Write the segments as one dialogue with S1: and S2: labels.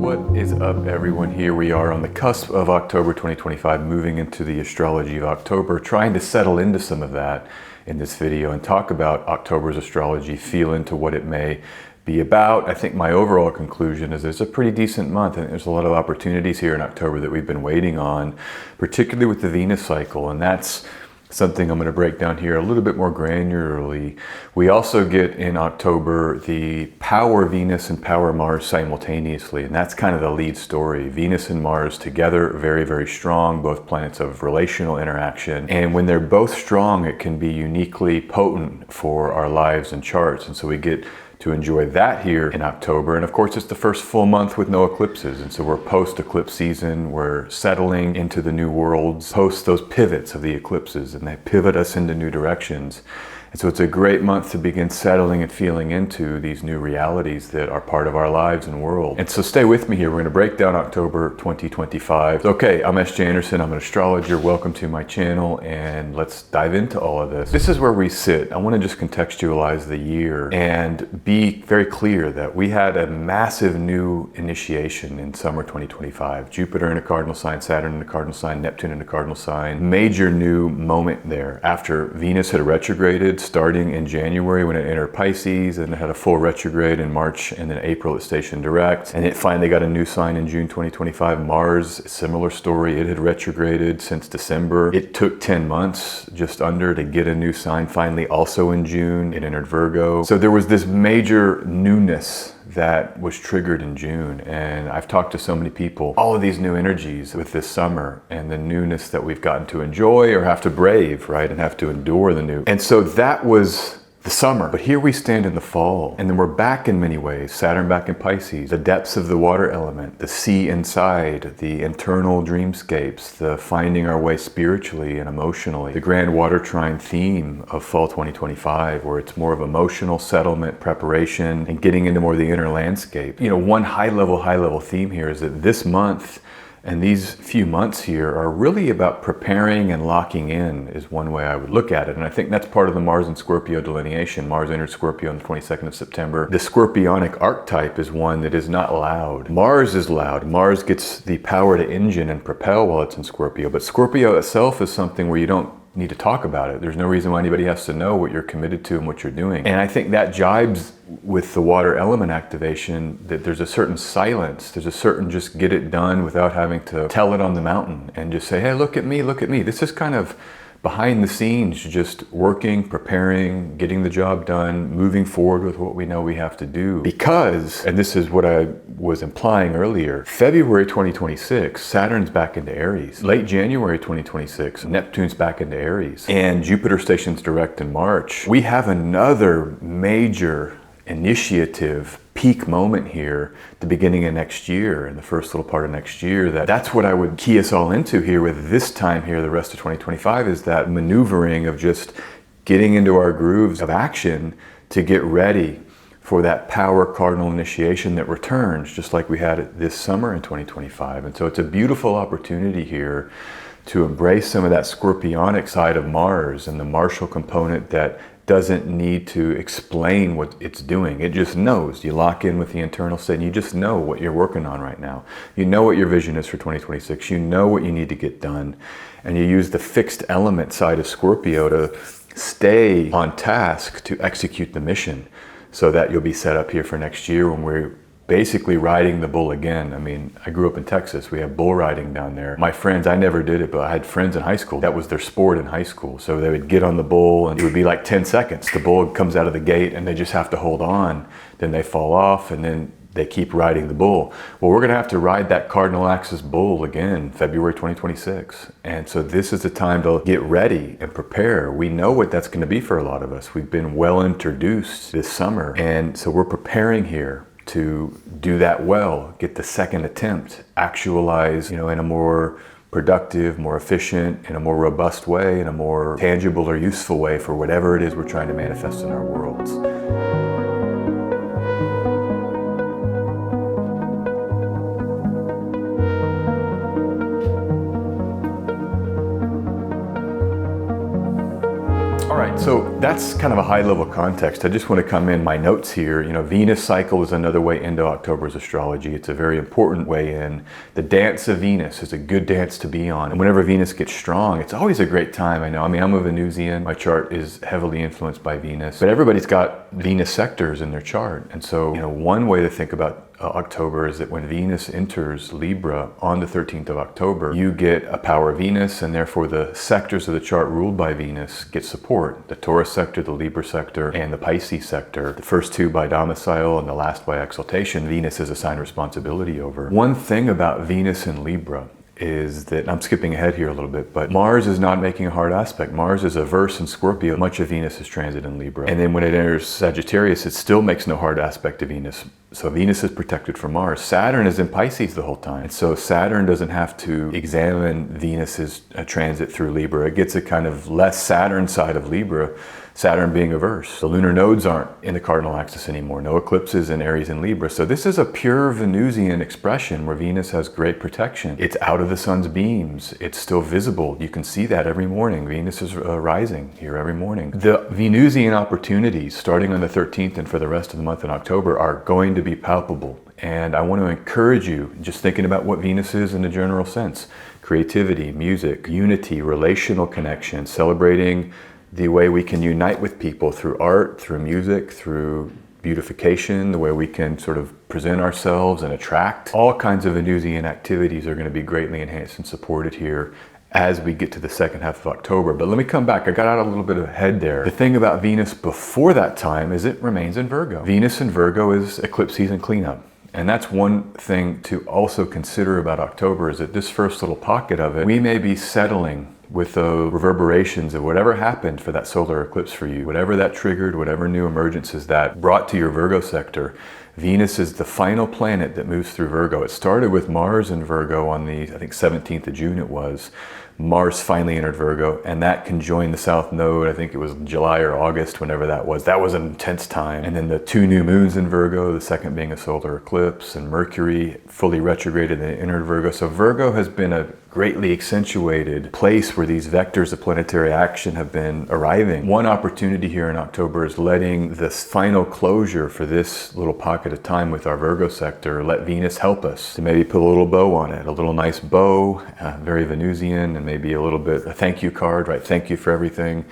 S1: What is up, everyone? Here we are on the cusp of October 2025, moving into the astrology of October, trying to settle into some of that in this video and talk about October's astrology, feel into what it may be about. I think my overall conclusion is it's a pretty decent month, and there's a lot of opportunities here in October that we've been waiting on, particularly with the Venus cycle, and that's something I'm going to break down here a little bit more granularly. We also get in October the power Venus and power Mars simultaneously, and that's kind of the lead story. Venus and Mars together, very, very strong, both planets of relational interaction. And when they're both strong, it can be uniquely potent for our lives and charts. And so we get to enjoy that here in October. And of course, it's the first full month with no eclipses. And so we're post-eclipse season. We're settling into the new worlds, post those pivots of the eclipses, and they pivot us into new directions. And so it's a great month to begin settling and feeling into these new realities that are part of our lives and world. And so stay with me here. We're going to break down October 2025. Okay, I'm S.J. Anderson. I'm an astrologer. Welcome to my channel, and let's dive into all of this. This is where we sit. I want to just contextualize the year and be very clear that we had a massive new initiation in summer 2025. Jupiter in a cardinal sign, Saturn in a cardinal sign, Neptune in a cardinal sign. Major new moment there after Venus had retrograded starting in January when it entered Pisces, and it had a full retrograde in March, and then April it stationed direct, and it finally got a new sign in June 2025. Mars, similar story. It had retrograded since December. It took 10 months, just under, to get a new sign finally, also in June. It entered Virgo. So there was this major newness that was triggered in June, and I've talked to so many people, all of these new energies with this summer and the newness that we've gotten to enjoy or have to brave, right, and have to endure the new. And so that was the summer, but here we stand in the fall, and then we're back in many ways. Saturn back in Pisces, the depths of the water element, the sea inside, the internal dreamscapes, the finding our way spiritually and emotionally, the grand water trine theme of fall 2025, where it's more of emotional settlement, preparation, and getting into more of the inner landscape. You know, one high level theme here is that this month and these few months here are really about preparing and locking in, is one way I would look at it. And I think that's part of the Mars and Scorpio delineation. Mars entered Scorpio on the 22nd of September. The Scorpionic archetype is one that is not loud. Mars is loud. Mars gets the power to engine and propel while it's in Scorpio. But Scorpio itself is something where you don't need to talk about it. There's no reason why anybody has to know what you're committed to and what you're doing. And I think that jibes with the water element activation, that there's a certain silence, there's a certain just get it done without having to tell it on the mountain and just say, hey, look at me, look at me. This is kind of behind the scenes, just working, preparing, getting the job done, moving forward with what we know we have to do. Because, and this is what I was implying earlier, February 2026, Saturn's back into Aries. Late January 2026, Neptune's back into Aries. And Jupiter stations direct in March. We have another major initiative peak moment here at the beginning of next year, in the first little part of next year. That's what I would key us all into here with this time here, the rest of 2025, is that maneuvering of just getting into our grooves of action to get ready for that power cardinal initiation that returns, just like we had it this summer in 2025. And so it's a beautiful opportunity here to embrace some of that scorpionic side of Mars and the martial component that doesn't need to explain what it's doing. It just knows. You lock in with the internal state, and you just know what you're working on right now. You know what your vision is for 2026. You know what you need to get done. And you use the fixed element side of Scorpio to stay on task to execute the mission, so that you'll be set up here for next year when we're basically riding the bull again. I mean, I grew up in Texas. We have bull riding down there. My friends, I never did it, but I had friends in high school. That was their sport in high school. So they would get on the bull, and it would be like 10 seconds. The bull comes out of the gate, and they just have to hold on. Then they fall off, and then they keep riding the bull. Well, we're gonna have to ride that cardinal axis bull again, February 2026. And so this is the time to get ready and prepare. We know what that's gonna be for a lot of us. We've been well introduced this summer. And so we're preparing here to do that well, get the second attempt, actualize, in a more productive, more efficient, in a more robust way, in a more tangible or useful way for whatever it is we're trying to manifest in our worlds. So that's kind of a high level context. I just want to come in my notes here. You know, Venus cycle is another way into October's astrology. It's a very important way in. The dance of Venus is a good dance to be on. And whenever Venus gets strong, it's always a great time. I know, I mean, I'm a Venusian. My chart is heavily influenced by Venus, but everybody's got Venus sectors in their chart. And so, you know, one way to think about October is that when Venus enters Libra on the 13th of October, you get a power Venus, and therefore the sectors of the chart ruled by Venus get support. The Taurus sector, the Libra sector, and the Pisces sector. The first two by domicile and the last by exaltation, Venus is assigned responsibility over. One thing about Venus in Libra is that, I'm skipping ahead here a little bit, but Mars is not making a hard aspect. Mars is averse in Scorpio. Much of Venus is transit in Libra. And then when it enters Sagittarius, it still makes no hard aspect to Venus. So Venus is protected from Mars. Saturn is in Pisces the whole time. And so Saturn doesn't have to examine Venus's transit through Libra. It gets a kind of less Saturn side of Libra, Saturn being averse. The lunar nodes aren't in the cardinal axis anymore. No eclipses in Aries and Libra. So this is a pure Venusian expression where Venus has great protection. It's out of the sun's beams. It's still visible. You can see that every morning. Venus is rising here every morning. The Venusian opportunities starting on the 13th and for the rest of the month in October are going to be palpable. And I want to encourage you, just thinking about what Venus is in a general sense. Creativity, music, unity, relational connection, celebrating the way we can unite with people through art, through music, through beautification, the way we can sort of present ourselves and attract. All kinds of Venusian activities are going to be greatly enhanced and supported here as we get to the second half of October. But let me come back. I got out a little bit ahead there. The thing about Venus before that time is it remains in Virgo. Venus in Virgo is eclipse season cleanup. And that's one thing to also consider about October, is that this first little pocket of it, we may be settling with the reverberations of whatever happened for that solar eclipse for you, whatever that triggered, whatever new emergences that brought to your Virgo sector. Venus is the final planet that moves through Virgo. It started with Mars in Virgo on the, I think 17th of June it was. Mars finally entered Virgo, and that conjoined the South Node. I think it was July or August, whenever that was. That was an intense time. And then the two new moons in Virgo, the second being a solar eclipse, and Mercury fully retrograded and entered Virgo. So Virgo has been a greatly accentuated place where these vectors of planetary action have been arriving. One opportunity here in October is letting this final closure for this little pocket of time with our Virgo sector, let Venus help us to maybe put a little bow on it, a little nice bow, very Venusian, and maybe a little bit a thank you card, right? Thank you for everything.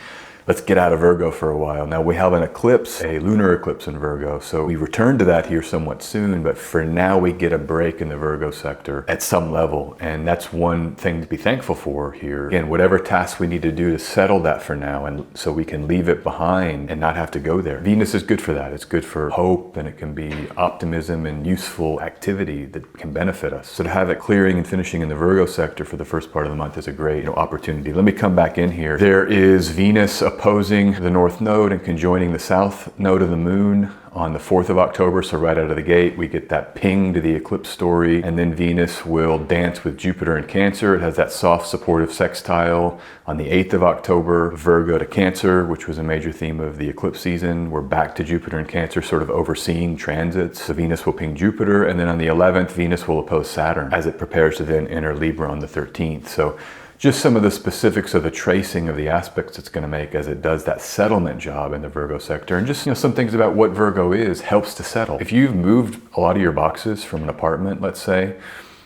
S1: Let's get out of Virgo for a while. Now we have an eclipse, a lunar eclipse in Virgo. So we return to that here somewhat soon, but for now we get a break in the Virgo sector at some level. And that's one thing to be thankful for here. Again, whatever tasks we need to do to settle that for now, and so we can leave it behind and not have to go there. Venus is good for that. It's good for hope, and it can be optimism and useful activity that can benefit us. So to have it clearing and finishing in the Virgo sector for the first part of the month is a great opportunity. Let me come back in here. There is Venus opposing the North Node and conjoining the South Node of the Moon on the 4th of October. So right out of the gate, we get that ping to the eclipse story. And then Venus will dance with Jupiter in Cancer. It has that soft supportive sextile on the 8th of October, Virgo to Cancer, which was a major theme of the eclipse season. We're back to Jupiter in Cancer, sort of overseeing transits. So Venus will ping Jupiter. And then on the 11th, Venus will oppose Saturn as it prepares to then enter Libra on the 13th. So just some of the specifics of the tracing of the aspects it's going to make as it does that settlement job in the Virgo sector. And just some things about what Virgo is helps to settle. If you've moved a lot of your boxes from an apartment, let's say,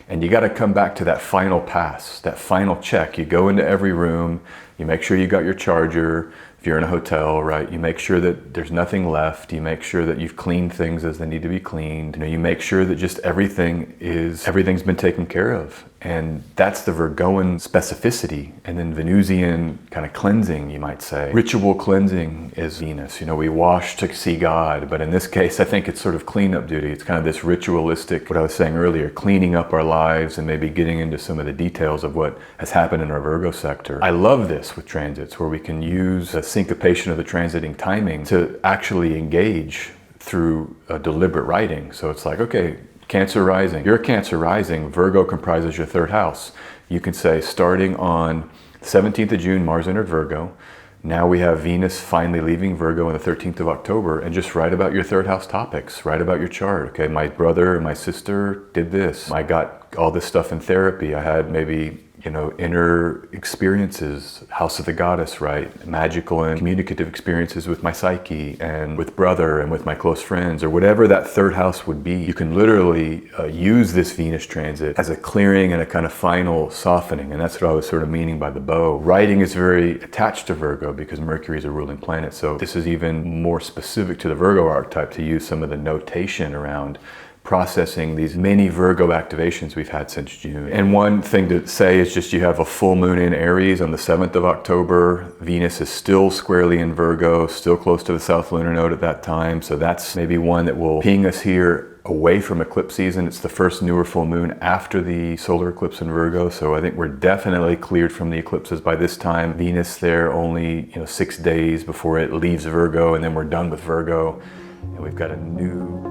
S1: and you got to come back to that final pass, that final check. You go into every room, you make sure you got your charger. If you're in a hotel, right, you make sure that there's nothing left. You make sure that you've cleaned things as they need to be cleaned. You make sure that just everything's been taken care of. And that's the Virgoan specificity. And then Venusian kind of cleansing, you might say. Ritual cleansing is Venus. We wash to see God, but in this case, I think it's sort of cleanup duty. It's kind of this ritualistic, what I was saying earlier, cleaning up our lives and maybe getting into some of the details of what has happened in our Virgo sector. I love this with transits, where we can use the syncopation of the transiting timing to actually engage through a deliberate writing. So it's like, okay, Cancer rising. You're a Cancer rising. Virgo comprises your third house. You can say, starting on 17th of June, Mars entered Virgo. Now we have Venus finally leaving Virgo on the 13th of October, and just write about your third house topics. Write about your chart. Okay, my brother and my sister did this. I got all this stuff in therapy. I had maybe inner experiences, house of the goddess, right? Magical and communicative experiences with my psyche and with brother and with my close friends, or whatever that third house would be. You can literally use this Venus transit as a clearing and a kind of final softening. And that's what I was sort of meaning by the bow. Writing is very attached to Virgo because Mercury is a ruling planet. So this is even more specific to the Virgo archetype to use some of the notation around processing these many Virgo activations we've had since June. And one thing to say is just you have a full moon in Aries on the 7th of October. Venus is still squarely in Virgo, still close to the South Lunar Node at that time. So that's maybe one that will ping us here away from eclipse season. It's the first newer full moon after the solar eclipse in Virgo. So I think we're definitely cleared from the eclipses by this time. Venus there only 6 days before it leaves Virgo, and then we're done with Virgo. And we've got a new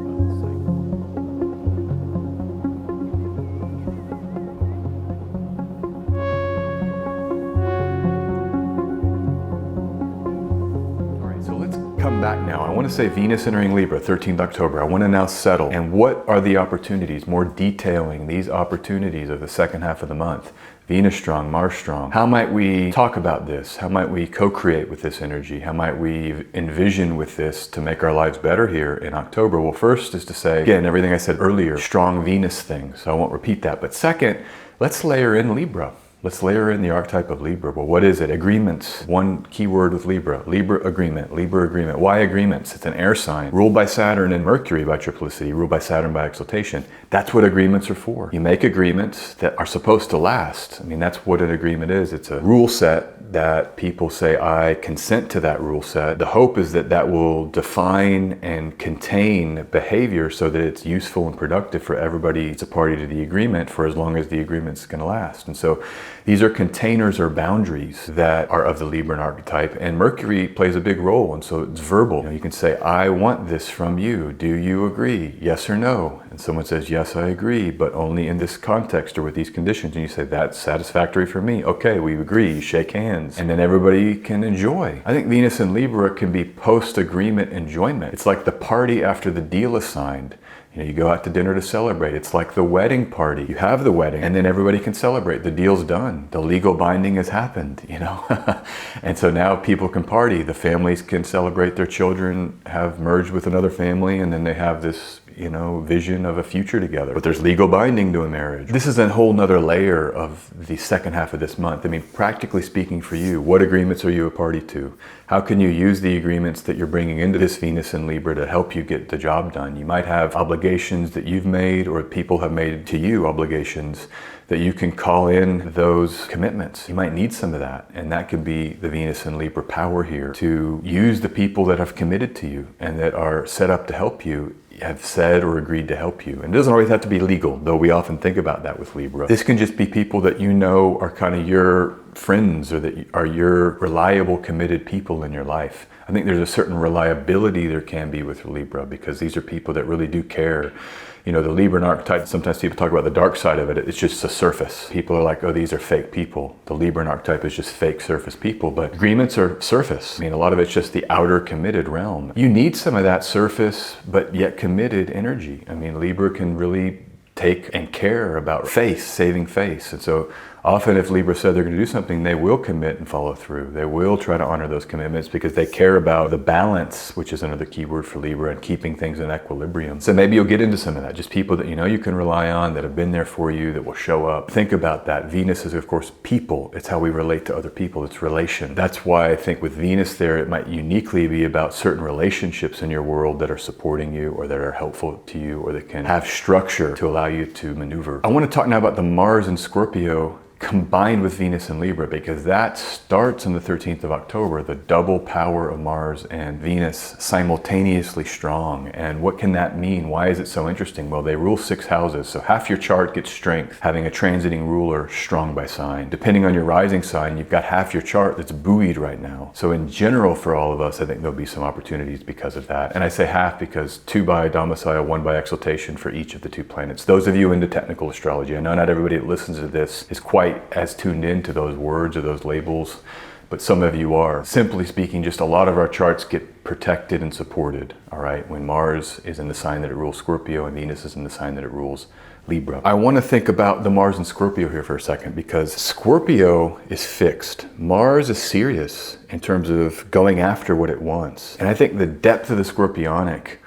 S1: come back now. I want to say Venus entering Libra, 13th October. I want to now settle. And what are the opportunities? More detailing these opportunities of the second half of the month. Venus strong, Mars strong. How might we talk about this? How might we co-create with this energy? How might we envision with this to make our lives better here in October? Well, first is to say, again, everything I said earlier, strong Venus thing. So I won't repeat that. But second, let's layer in Libra. Let's layer in the archetype of Libra. Well, what is it? Agreements. One key word with Libra. Libra agreement. Libra agreement. Why agreements? It's an air sign. Ruled by Saturn and Mercury by triplicity. Ruled by Saturn by exaltation. That's what agreements are for. You make agreements that are supposed to last. I mean, that's what an agreement is. It's a rule set that people say, I consent to that rule set. The hope is that that will define and contain behavior so that it's useful and productive for everybody that's a party to the agreement for as long as the agreement's going to last. And so these are containers or boundaries that are of the Libran archetype, and Mercury plays a big role, and so it's verbal. You can say, I want this from you. Do you agree? Yes or no? And someone says, yes, I agree, but only in this context or with these conditions. And you say, that's satisfactory for me. Okay, we agree. You shake hands, and then everybody can enjoy. I think Venus in Libra can be post-agreement enjoyment. It's like the party after the deal is signed. You go out to dinner to celebrate. It's like the wedding party. You have the wedding and then everybody can celebrate. The deal's done. The legal binding has happened, And so now people can party. The families can celebrate. Their children have merged with another family, and then they have this vision of a future together. But there's legal binding to a marriage. This is a whole nother layer of the second half of this month. I mean, practically speaking for you, what agreements are you a party to? How can you use the agreements that you're bringing into this Venus in Libra to help you get the job done? You might have obligations that you've made, or people have made to you obligations that you can call in those commitments. You might need some of that, and that could be the Venus in Libra power here to use the people that have committed to you and that are set up to help you, have said or agreed to help you. And it doesn't always have to be legal, though we often think about that with Libra. This can just be people that are kind of your friends, or that are your reliable, committed people in your life. I think there's a certain reliability there can be with Libra, because these are people that really do care. The Libran archetype, sometimes people talk about the dark side of it. It's just the surface. People are like, oh, these are fake people. The Libran archetype is just fake surface people, but agreements are surface. I mean, a lot of it's just the outer committed realm. You need some of that surface, but yet committed energy. I mean, Libra can really take and care about face, saving face. And so often if Libra said they're going to do something, they will commit and follow through. They will try to honor those commitments because they care about the balance, which is another key word for Libra, and keeping things in equilibrium. So maybe you'll get into some of that. Just people that you can rely on, that have been there for you, that will show up. Think about that. Venus is, of course, people. It's how we relate to other people. It's relation. That's why I think with Venus there, it might uniquely be about certain relationships in your world that are supporting you, or that are helpful to you, or that can have structure to allow you to maneuver. I want to talk now about the Mars in Scorpio combined with Venus and Libra, because that starts on the 13th of October, the double power of Mars and Venus simultaneously strong. And what can that mean? Why is it so interesting? Well, they rule 6 houses, so half your chart gets strength, having a transiting ruler strong by sign. Depending on your rising sign, you've got half your chart that's buoyed right now. So in general, for all of us, I think there'll be some opportunities because of that. And I say half because 2 by domicile, 1 by exaltation for each of the 2 planets. Those of you into technical astrology, I know not everybody that listens to this is quite as tuned into those words or those labels, but some of you are. Simply speaking, just a lot of our charts get protected and supported, all right, when Mars is in the sign that it rules Scorpio and Venus is in the sign that it rules Libra. I want to think about the Mars and Scorpio here for a second, because Scorpio is fixed. Mars is serious in terms of going after what it wants. And I think the depth of the Scorpionic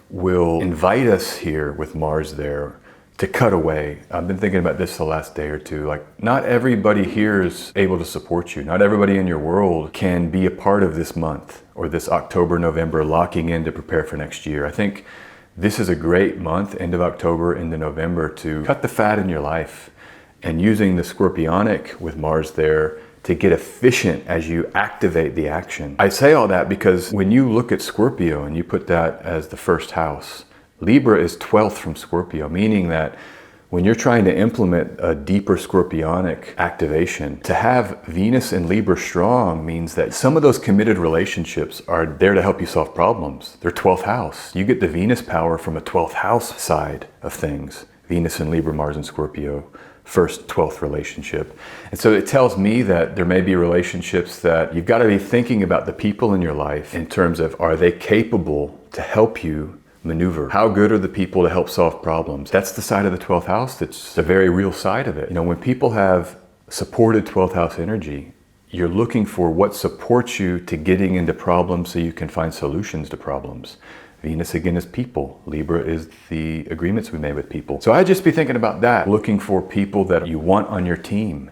S1: will invite us here with Mars there to cut away. I've been thinking about this the last day or two. Like, not everybody here is able to support you. Not everybody in your world can be a part of this month or this October, November, locking in to prepare for next year. I think this is a great month, end of October into November, to cut the fat in your life, and using the Scorpionic with Mars there to get efficient as you activate the action. I say all that because when you look at Scorpio and you put that as the first house, Libra is 12th from Scorpio, meaning that when you're trying to implement a deeper Scorpionic activation, to have Venus in Libra strong means that some of those committed relationships are there to help you solve problems. They're 12th house. You get the Venus power from a 12th house side of things. Venus in Libra, Mars in Scorpio, first 12th relationship. And so it tells me that there may be relationships that you've got to be thinking about the people in your life in terms of, are they capable to help you maneuver? How good are the people to help solve problems? That's the side of the 12th house that's a very real side of it. You know, when people have supported 12th house energy, you're looking for what supports you to getting into problems so you can find solutions to problems. Venus again is people. Libra is the agreements we made with people. So I'd just be thinking about that, looking for people that you want on your team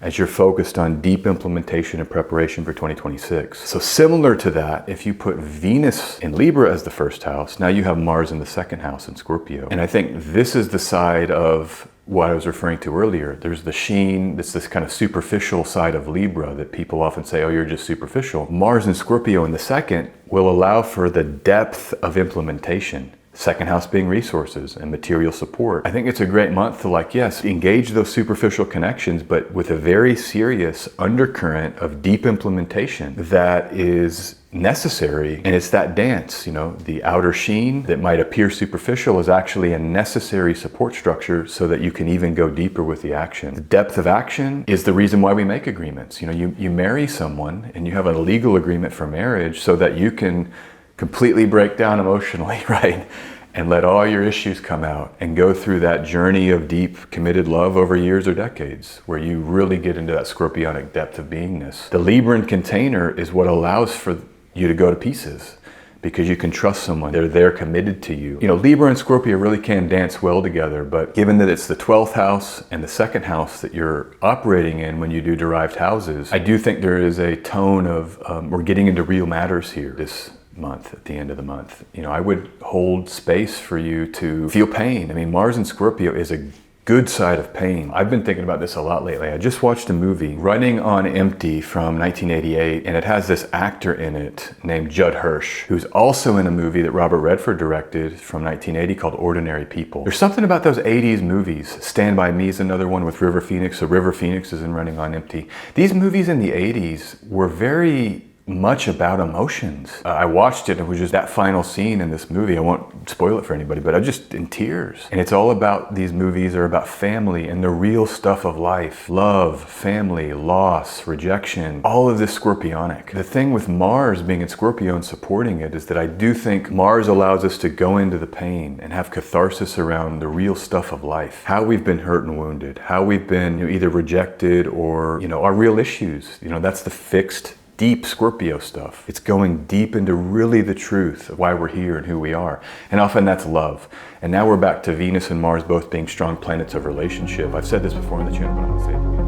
S1: as you're focused on deep implementation and preparation for 2026. So similar to that, if you put Venus in Libra as the first house, now you have Mars in the second house in Scorpio. And I think this is the side of what I was referring to earlier. There's the sheen, it's this kind of superficial side of Libra that people often say, oh, you're just superficial. Mars and Scorpio in the second will allow for the depth of implementation. Second house being resources and material support. I think it's a great month to, like, yes, engage those superficial connections, but with a very serious undercurrent of deep implementation that is necessary. And it's that dance, you know, the outer sheen that might appear superficial is actually a necessary support structure so that you can even go deeper with the action. The depth of action is the reason why we make agreements. You know, you marry someone and you have a legal agreement for marriage so that you can completely break down emotionally, right? And let all your issues come out and go through that journey of deep committed love over years or decades, where you really get into that Scorpionic depth of beingness. The Libran container is what allows for you to go to pieces, because you can trust someone. They're there committed to you. You know, Libra and Scorpio really can dance well together, but given that it's the 12th house and the second house that you're operating in when you do derived houses, I do think there is a tone of, we're getting into real matters here this month, at the end of the month. You know, I would hold space for you to feel pain. I mean, Mars in Scorpio is a good side of pain. I've been thinking about this a lot lately. I just watched a movie, Running on Empty, from 1988, and it has this actor in it named Judd Hirsch, who's also in a movie that Robert Redford directed from 1980 called Ordinary People. There's something about those 80s movies. Stand By Me is another one with River Phoenix. So River Phoenix is in Running on Empty. These movies in the 80s were very much about emotions. I watched it, and it was just that final scene in this movie. I won't spoil it for anybody, but I'm just in tears. And it's all about, these movies are about family and the real stuff of life. Love, family, loss, rejection, all of this Scorpionic. The thing with Mars being in Scorpio and supporting it is that I do think Mars allows us to go into the pain and have catharsis around the real stuff of life. How we've been hurt and wounded, how we've been, you know, either rejected or, you know, our real issues. You know, that's the fixed, deep Scorpio stuff. It's going deep into really the truth of why we're here and who we are. And often that's love. And now we're back to Venus and Mars both being strong planets of relationship. I've said this before on the channel, but I'm gonna say it again.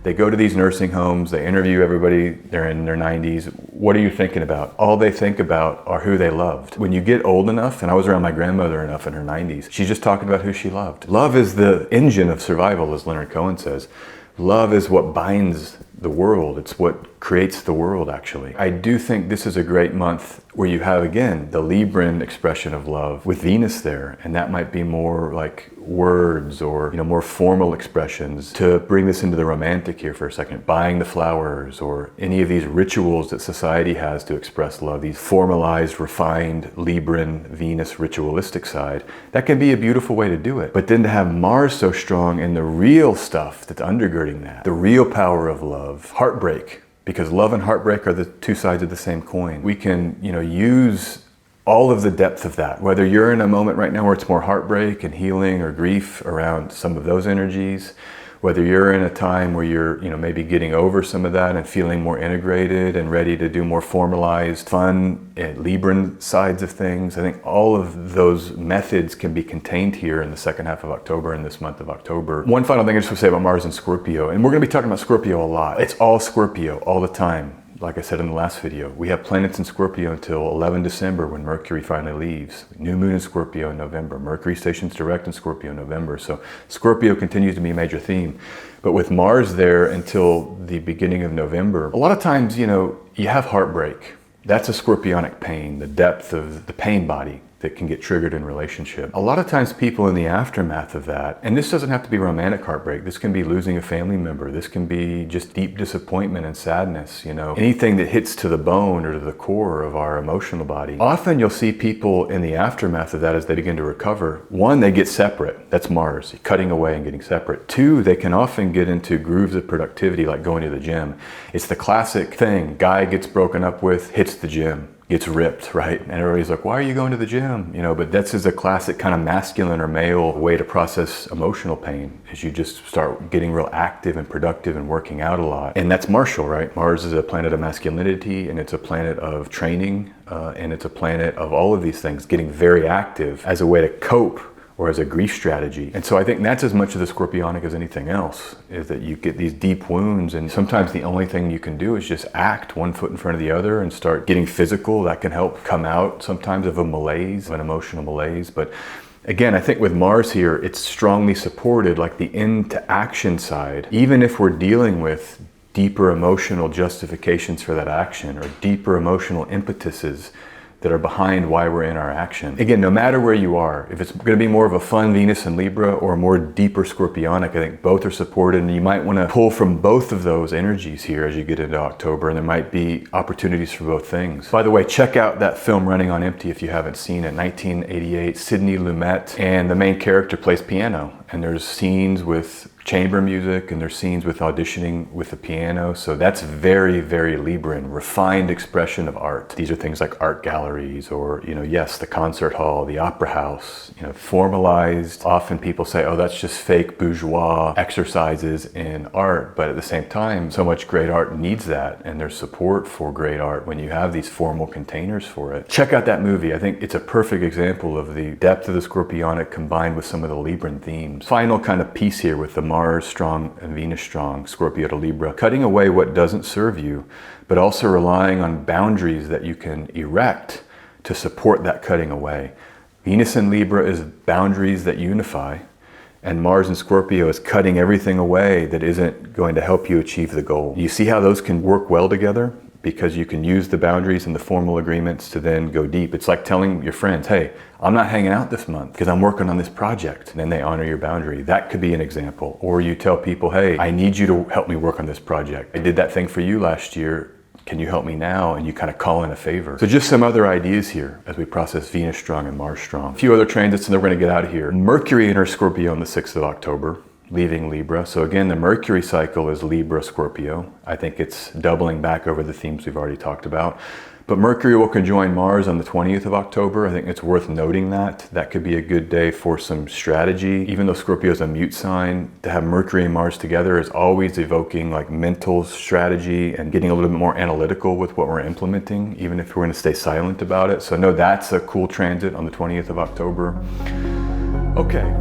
S1: They go to these nursing homes, they interview everybody, they're in their 90s. What are you thinking about? All they think about are who they loved. When you get old enough, and I was around my grandmother enough in her 90s, she's just talking about who she loved. Love is the engine of survival, as Leonard Cohen says. Love is what binds the world. It's what creates the world, actually. I do think this is a great month where you have, again, the Libran expression of love with Venus there, and that might be more like words or, you know, more formal expressions. To bring this into the romantic here for a second, buying the flowers or any of these rituals that society has to express love, these formalized, refined Libran Venus ritualistic side, that can be a beautiful way to do it. But then to have Mars so strong in the real stuff that's undergirding that, the real power of love, heartbreak, because love and heartbreak are the two sides of the same coin. We can, you know, use all of the depth of that, whether you're in a moment right now where it's more heartbreak and healing or grief around some of those energies, whether you're in a time where you're, you know, maybe getting over some of that and feeling more integrated and ready to do more formalized, fun, Libran sides of things. I think all of those methods can be contained here in the second half of October, in this month of October. One final thing I just want to say about Mars and Scorpio, and we're going to be talking about Scorpio a lot. It's all Scorpio all the time. Like I said in the last video, we have planets in Scorpio until 11 December when Mercury finally leaves. New moon in Scorpio in November. Mercury stations direct in Scorpio in November. So Scorpio continues to be a major theme. But with Mars there until the beginning of November, a lot of times, you know, you have heartbreak. That's a scorpionic pain, the depth of the pain body that can get triggered in relationship. A lot of times people in the aftermath of that, and this doesn't have to be romantic heartbreak, this can be losing a family member, this can be just deep disappointment and sadness, you know, anything that hits to the bone or to the core of our emotional body. Often you'll see people in the aftermath of that as they begin to recover. One, they get separate. That's Mars, cutting away and getting separate. Two, they can often get into grooves of productivity like going to the gym. It's the classic thing, guy gets broken up with, hits the gym, gets ripped, right? And everybody's like, why are you going to the gym? You know, but that's just a classic kind of masculine or male way to process emotional pain, is you just start getting real active and productive and working out a lot. And that's martial, right? Mars is a planet of masculinity, and it's a planet of training, and it's a planet of all of these things, getting very active as a way to cope or as a grief strategy. And so I think that's as much of the scorpionic as anything else, is that you get these deep wounds, and sometimes the only thing you can do is just act one foot in front of the other and start getting physical. That can help come out sometimes of a malaise, of an emotional malaise. But again, I think with Mars here, it's strongly supported, like the into action side, even if we're dealing with deeper emotional justifications for that action or deeper emotional impetuses that are behind why we're in our action. Again, no matter where you are, if it's going to be more of a fun Venus and Libra or a more deeper scorpionic, I think both are supported, and you might want to pull from both of those energies here as you get into October, and there might be opportunities for both things. By the way, check out that film Running on Empty if you haven't seen it, 1988, Sidney Lumet, and the main character plays piano, and there's scenes with chamber music and there's scenes with auditioning with the piano. So that's very, very Libran, refined expression of art. These are things like art galleries or, you know, yes, the concert hall, the opera house, you know, formalized. Often people say, oh, that's just fake bourgeois exercises in art. But at the same time, so much great art needs that, and there's support for great art when you have these formal containers for it. Check out that movie. I think it's a perfect example of the depth of the scorpionic combined with some of the Libran themes. Final kind of piece here with the Mars strong and Venus strong, Scorpio to Libra, cutting away what doesn't serve you, but also relying on boundaries that you can erect to support that cutting away. Venus in Libra is boundaries that unify, and Mars in Scorpio is cutting everything away that isn't going to help you achieve the goal. You see how those can work well together? Because you can use the boundaries and the formal agreements to then go deep. It's like telling your friends, hey, I'm not hanging out this month because I'm working on this project. And then they honor your boundary. That could be an example. Or you tell people, hey, I need you to help me work on this project. I did that thing for you last year. Can you help me now? And you kind of call in a favor. So just some other ideas here as we process Venus strong and Mars strong. A few other transits and then we're gonna get out of here. Mercury enters Scorpio on the 6th of October. Leaving Libra. So again, the Mercury cycle is Libra, Scorpio. I think it's doubling back over the themes we've already talked about. But Mercury will conjoin Mars on the 20th of October. I think it's worth noting that. That could be a good day for some strategy. Even though Scorpio is a mute sign, to have Mercury and Mars together is always evoking like mental strategy and getting a little bit more analytical with what we're implementing, even if we're going to stay silent about it. So no, that's a cool transit on the 20th of October. Okay.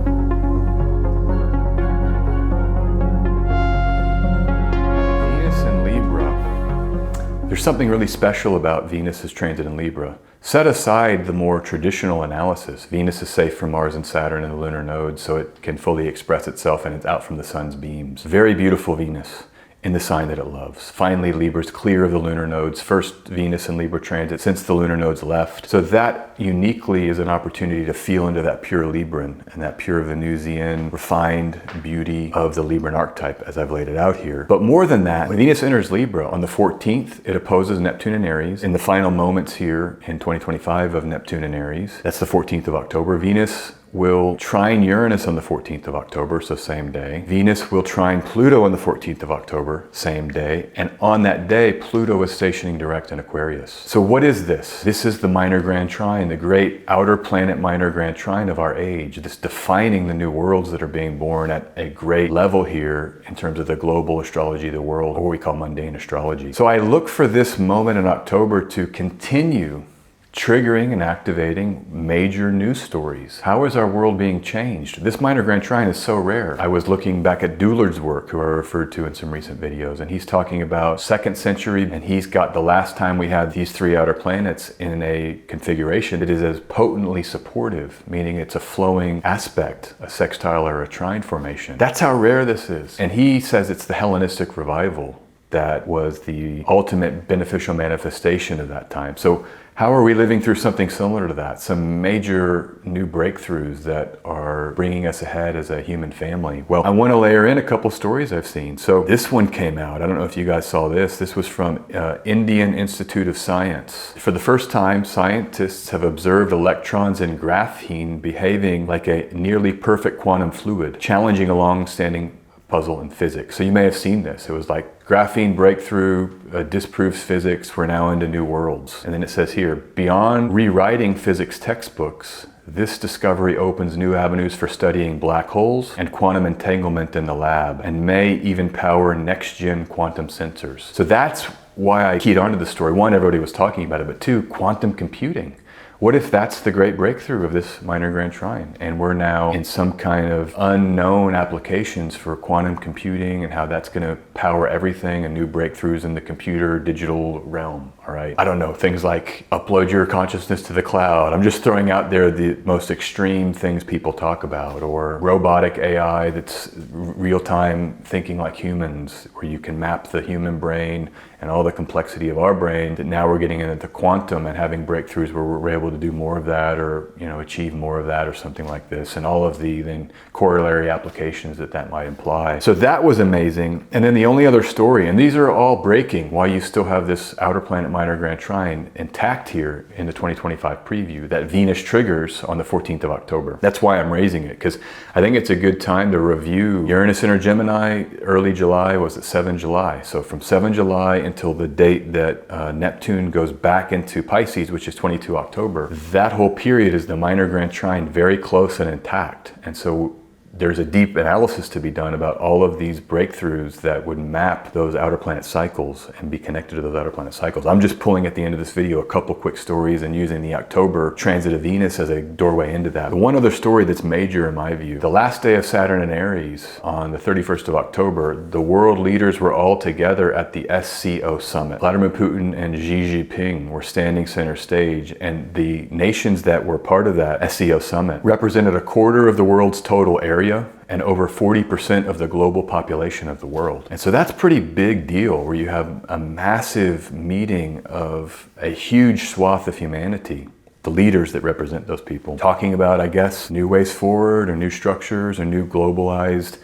S1: There's something really special about Venus's transit in Libra. Set aside the more traditional analysis. Venus is safe from Mars and Saturn in the lunar nodes, so it can fully express itself and it's out from the sun's beams. Very beautiful Venus. in the sign that it loves. Finally, Libra's clear of the lunar nodes, first Venus and Libra transit since the lunar nodes left. So that uniquely is an opportunity to feel into that pure Libran and that pure Venusian refined beauty of the Libran archetype as I've laid it out here. But more than that, when Venus enters Libra on the 14th, it opposes Neptune and Aries in the final moments here in 2025 of Neptune and Aries. That's the 14th of October. Venus will trine Uranus on the 14th of October, so same day. Venus will trine Pluto on the 14th of October, same day. And on that day, Pluto is stationing direct in Aquarius. So what is this? This is the minor grand trine, the great outer planet minor grand trine of our age. This defining the new worlds that are being born at a great level here in terms of the global astrology of the world, or what we call mundane astrology. So I look for this moment in October to continue triggering and activating major news stories. How is our world being changed? This minor grand trine is so rare. I was looking back at Doulard's work, who I referred to in some recent videos, and he's talking about 2nd century, and he's got the last time we had these 3 outer planets in a configuration that is as potently supportive, meaning it's a flowing aspect, a sextile or a trine formation. That's how rare this is. And he says it's the Hellenistic revival that was the ultimate beneficial manifestation of that time. So how are we living through something similar to that? Some major new breakthroughs that are bringing us ahead as a human family. Well, I want to layer in a couple stories I've seen. So this one came out. I don't know if you guys saw this. This was from Indian Institute of Science. For the first time, scientists have observed electrons in graphene behaving like a nearly perfect quantum fluid, challenging a long-standing puzzle in physics. So you may have seen this. It was like graphene breakthrough disproves physics. We're now into new worlds. And then it says here, beyond rewriting physics textbooks, this discovery opens new avenues for studying black holes and quantum entanglement in the lab, and may even power next-gen quantum sensors. So that's why I keyed onto the story. One, everybody was talking about it, but two, quantum computing. What if that's the great breakthrough of this minor grand trine, and we're now in some kind of unknown applications for quantum computing and how that's going to power everything and new breakthroughs in the computer digital realm, all right? I don't know, things like upload your consciousness to the cloud. I'm just throwing out there the most extreme things people talk about, or robotic AI that's real-time thinking like humans, where you can map the human brain and all the complexity of our brain, that now we're getting into quantum and having breakthroughs where we're able to do more of that, or achieve more of that, or something like this, and all of the then corollary applications that might imply. So that was amazing. And then the only other story, and these are all breaking while you still have this outer planet minor grand trine intact here in the 2025 preview, that Venus triggers on the 14th of October. That's why I'm raising it, because I think it's a good time to review Uranus enter Gemini. Early July was at 7 July. So from 7 July until the date that Neptune goes back into Pisces, which is 22 October, that whole period is the minor grand trine very close and intact. And so there's a deep analysis to be done about all of these breakthroughs that would map those outer planet cycles and be connected to those outer planet cycles. I'm just pulling at the end of this video a couple quick stories and using the October transit of Venus as a doorway into that. The one other story that's major in my view, the last day of Saturn and Aries on the 31st of October, the world leaders were all together at the SCO summit. Vladimir Putin and Xi Jinping were standing center stage, and the nations that were part of that SCO summit represented a quarter of the world's total area and over 40% of the global population of the world. And so that's a pretty big deal, where you have a massive meeting of a huge swath of humanity, the leaders that represent those people, talking about, I guess, new ways forward, or new structures, or new globalized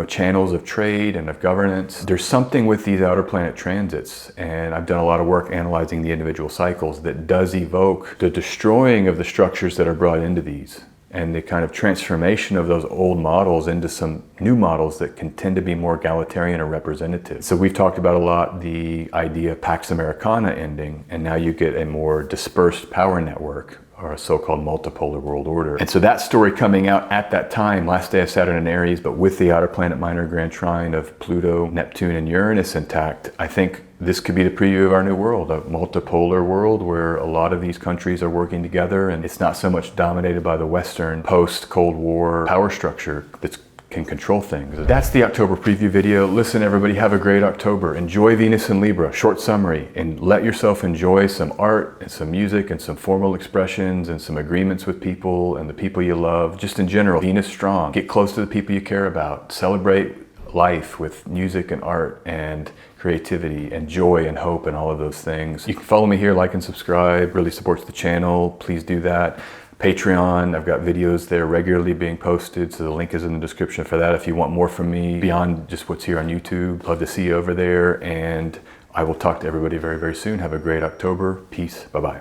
S1: channels of trade and of governance. There's something with these outer planet transits, and I've done a lot of work analyzing the individual cycles, that does evoke the destroying of the structures that are brought into these, and the kind of transformation of those old models into some new models that can tend to be more egalitarian or representative. So we've talked about a lot the idea of Pax Americana ending, and now you get a more dispersed power network, or a so-called multipolar world order. And so that story coming out at that time, last day of Saturn and Aries, but with the outer planet minor grand trine of Pluto, Neptune, and Uranus intact, I think this could be the preview of our new world, a multipolar world where a lot of these countries are working together, and it's not so much dominated by the Western post-Cold War power structure that can control things. That's the October preview video. Listen, everybody, have a great October. Enjoy Venus and Libra, short summary, and let yourself enjoy some art and some music and some formal expressions and some agreements with people and the people you love. Just in general, Venus strong. Get close to the people you care about. Celebrate life with music and art and creativity and joy and hope and all of those things. You can follow me here, like and subscribe, really supports the channel. Please do that. Patreon, I've got videos there regularly being posted, so the link is in the description for that if you want more from me beyond just what's here on YouTube. Love to see you over there, and I will talk to everybody very, very soon. Have a great October. Peace. Bye-bye.